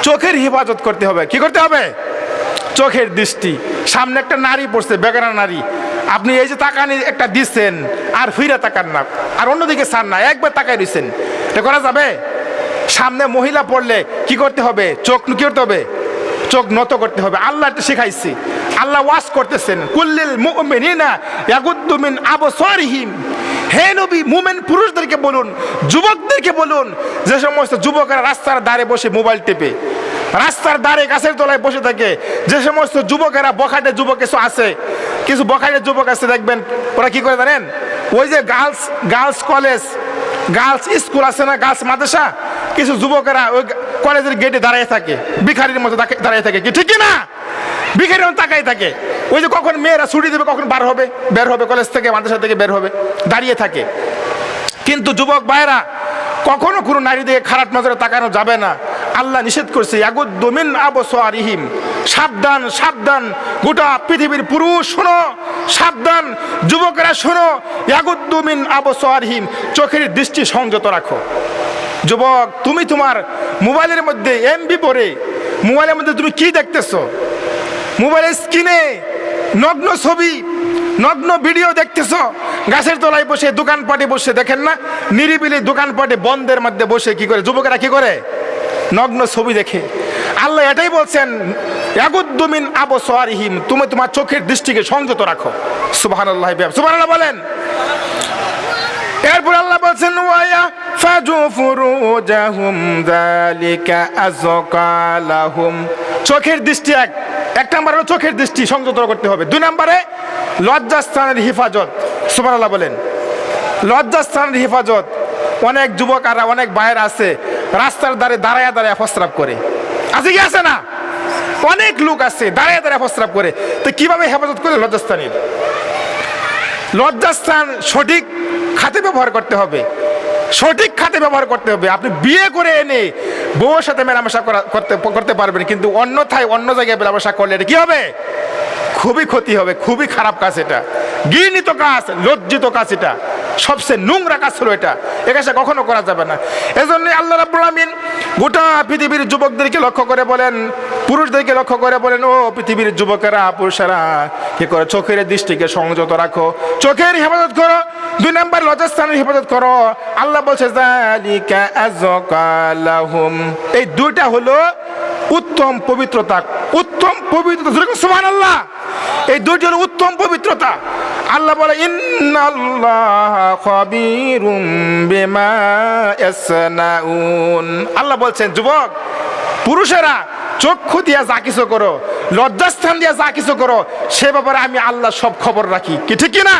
চোখের হেফাজত করতে হবে। কি করতে হবে? চোখের দৃষ্টি। সামনে একটা নারী পড়ছে, বেগানা নারী, আপনি এই যে তাকানি একটা দিচ্ছেন আর ফিরে তাকান না, আর অন্যদিকে চান না, একবার তাকাই দিচ্ছেন, এটা করা যাবে? সামনে মহিলা পড়লে কি করতে হবে? চোখ কি করতে হবে? চোখ নত করতে হবে। আল্লাহ এটা শিখাইছি, আল্লাহ ওয়াজ করতেছেন, কুল্লিল মুমিনিনা ইয়াগুদ্দু মিন আবসারিহিম। হে নবী, মুমিন পুরুষদেরকে বলুন, যুবকদেরকে বলুন, যে সমস্ত যুবকেরা রাস্তার ধারে বসে মোবাইল টেপে, রাস্তার ধারে গাছের তলায় বসে থাকে, যে সমস্ত যুবকেরা, বখাটে যুবক কিছু আছে, কিছু বখাটে যুবক আছে, দেখবেন ওরা কি করে জানেন? ওই যে গার্লস কলেজ, গার্লস স্কুল আছে না, গার্লস মাদ্রাসা, কিছু যুবকেরা ওই কলেজের গেটে দাঁড়িয়ে থাকে, ভিখারির মতো দাঁড়িয়ে থাকে, কি ঠিক না? ভিখারির মতো তাকাই থাকে। ওই যে কখন মেয়েরা ছুটি দেবে, কখন বের হবে কলেজ থেকে, মাদ্রাসা থেকে বের হবে, দাঁড়িয়ে থাকে। কিন্তু যুবক ভাইরা, কখনো কোনো নারী দিকে খারাপ নজরে তাকানো যাবে না। আল্লাহ নিষেধ করছে, ইয়াগুদ্দু মিন আবসারিহিম। সাবধান, সাবধান, গোটা পৃথিবীর পুরুষ শোনো, সাবধান, যুবকেরা শোনো, ইয়াগুদ্দু মিন আবসারিহিম, চোখের দৃষ্টি সংযত রাখো। যুবক, তুমি তোমার মোবাইলের মধ্যে এমবি পড়ে, মোবাইলের মধ্যে তুমি কি দেখতেছো? মোবাইলের স্ক্রিনে নগ্ন ছবি, নগ্ন ভিডিও দেখতেছো, গাছের তলায় বসে, দোকানপাটে বসে, দেখেন না নিরিবিলি দোকানপাটে বন্ধের মধ্যে বসে কি করে যুবকেরা কি করে? নগ্ন ছবি দেখে। আল্লাহ এটাই বলছেন, ইয়াগুদ্দু মিন আবসারিহিম, তুমি তোমার চোখের দৃষ্টিকে সংযত রাখো। সুবহানাল্লাহ, সুবহানাল্লাহ বলেন। এরপর আল্লাহ বলছেন, ওয়া ফাজু ফুরুজাহুম যালিকা আযকা লাহুম। চোখের দৃষ্টি এক নাম্বার হলো চোখের দৃষ্টি সংযত করতে হবে। দুই নম্বরে লজ্জাস্থানের হেফাজত। সুবহানাল্লাহ বলেন। লজ্জাস্থানের হেফাজত। অনেক যুবক আর অনেক ভাইয়ের আছে রাস্তার ধারে দাঁড়ায় দাঁড়ায় প্রস্রাব করে, আছে কি আছে না? অনেক লোক আছে দাঁড়ায় দাঁড়ায় প্রস্রাব করে। তো কিভাবে হেফাজত করে লজ্জাস্থানের? লজ্জাস্থান সঠিক খাতে ব্যবহার করতে হবে, সঠিক খাতে ব্যবহার করতে হবে। আপনি বিয়ে করে এনে বউয়ের সাথে মেলামেশা করতে পারবেন, কিন্তু অন্যথায় অন্য জায়গায় মেলামেশা করলে এটা কি হবে? খুবই ক্ষতি হবে, খুবই খারাপ কাজ এটা, ঘৃণিত কাজ, লজ্জিত কাজ, এটা সবচেয়ে নোংরা কাজ হলো এটা। এ কাজটা কখনো করা যাবে না। এজন্য আল্লাহ রাব্বুল আমিন গোটা পৃথিবীর যুবকদেরকে লক্ষ্য করে বলেন, পুরুষদেরকে লক্ষ্য করে বলেন, ও পৃথিবীর যুবকেরা, পুরুষেরা, কি করে চোখের দৃষ্টিকে সংযত রাখো, চোখের হেফাজত করো। দুই নম্বর লজ্জাস্থানের হেফাজত করো। আল্লাহ বলছে, যালিকা আযকা লাহুম। এই দুইটা হলো উত্তম পবিত্রতা, উত্তম পবিত্রতা। সুবহানাল্লাহ। এই দুইটা হলো উত্তম পবিত্রতা। আল্লাহ বলে, ইন্নাল্লাহা খাবীরুম বিমা ইয়াসনাউন। আল্লাহ বলছেন, যুবক পুরুষেরা চক্ষু দিয়া যা কিছু করো, লজ্জাস্থান দিয়া যা কিছু করো, সে ব্যাপারে আমি আল্লাহ সব খবর রাখি, কি ঠিক কিনা?